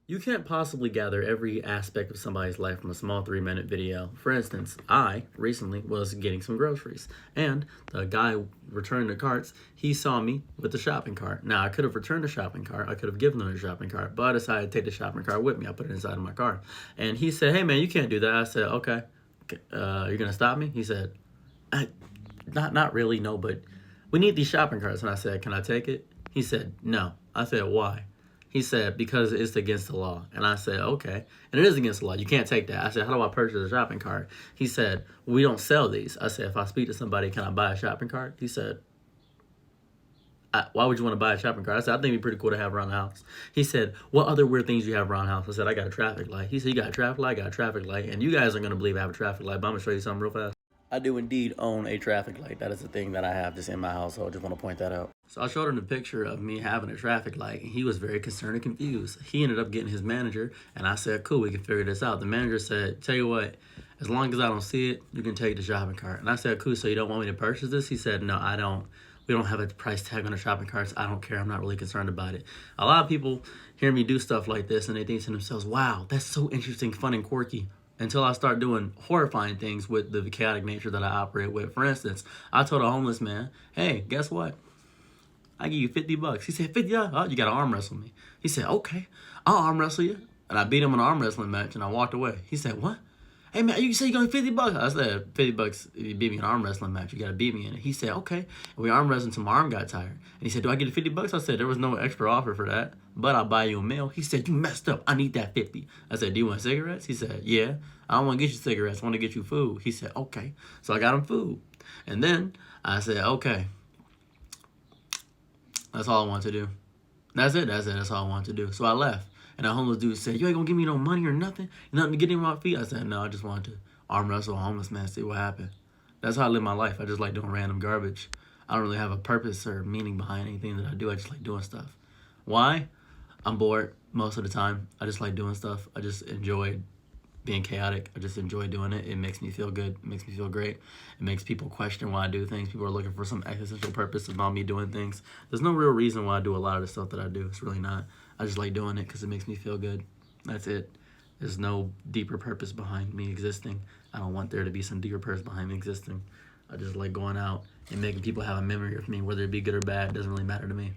You can't possibly gather every aspect of somebody's life from a small 3-minute video. For instance, I recently was getting some groceries, and the guy returning the carts, he saw me with the shopping cart. Now, I could have returned the shopping cart, I could have given him the shopping cart, but I decided to take the shopping cart with me. I put it inside of my car. And he said, "Hey man, you can't do that." I said, "Okay, you're gonna stop me?" He said, not really, no, but we need these shopping carts." And I said, "Can I take it?" He said, "No." I said, "Why?" He said, "Because it's against the law." And I said, "Okay." And it is against the law. You can't take that. I said, "How do I purchase a shopping cart?" He said, "We don't sell these." I said, "If I speak to somebody, can I buy a shopping cart?" He said, "Why would you want to buy a shopping cart?" I said, "I think it'd be pretty cool to have around the house." He said, "What other weird things do you have around the house?" I said, "I got a traffic light." He said, "You got a traffic light?" "I got a traffic light." And you guys aren't going to believe I have a traffic light, but I'm going to show you something real fast. I do indeed own a traffic light. That is the thing that I have just in my household. Just want to point that out. So I showed him the picture of me having a traffic light, and he was very concerned and confused. He ended up getting his manager, and I said, "Cool, we can figure this out." The manager said, "Tell you what, as long as I don't see it, you can take the shopping cart." And I said, "Cool, so you don't want me to purchase this?" He said, "No, I don't. We don't have a price tag on the shopping carts. I don't care. I'm not really concerned about it." A lot of people hear me do stuff like this, and they think to themselves, "Wow, that's so interesting, fun, and quirky." Until I start doing horrifying things with the chaotic nature that I operate with. For instance, I told a homeless man, "Hey, guess what? I give you $50." He said, "$50? Oh, you got to arm wrestle me." He said, "Okay, I'll arm wrestle you." And I beat him in an arm wrestling match, and I walked away. He said, "What? Hey man, you say you got $50?" I said, $50, if you beat me in an arm wrestling match, you got to beat me in it. He said, "Okay." And we arm wrestled until my arm got tired. And he said, "Do I get the $50?" I said, "There was no extra offer for that, but I'll buy you a meal." He said, "You messed up. I need that 50." I said, "Do you want cigarettes?" He said, "Yeah." "I don't want to get you cigarettes. I want to get you food." He said, "Okay." So I got him food. And then I said, "Okay, that's all I want to do. That's it. That's all I want to do." So I left. And a homeless dude said, "You ain't gonna give me no money or nothing? Nothing to get in my feet?" I said, "No, I just wanted to arm wrestle a homeless man, see what happened." That's how I live my life. I just like doing random garbage. I don't really have a purpose or meaning behind anything that I do. I just like doing stuff. Why? I'm bored most of the time. I just like doing stuff. I just enjoy being chaotic. I just enjoy doing it. It makes me feel good. It makes me feel great. It makes people question why I do things. People are looking for some existential purpose about me doing things. There's no real reason why I do a lot of the stuff that I do. It's really not. I just like doing it because it makes me feel good. That's it. There's no deeper purpose behind me existing. I don't want there to be some deeper purpose behind me existing. I just like going out and making people have a memory of me, whether it be good or bad. It doesn't really matter to me.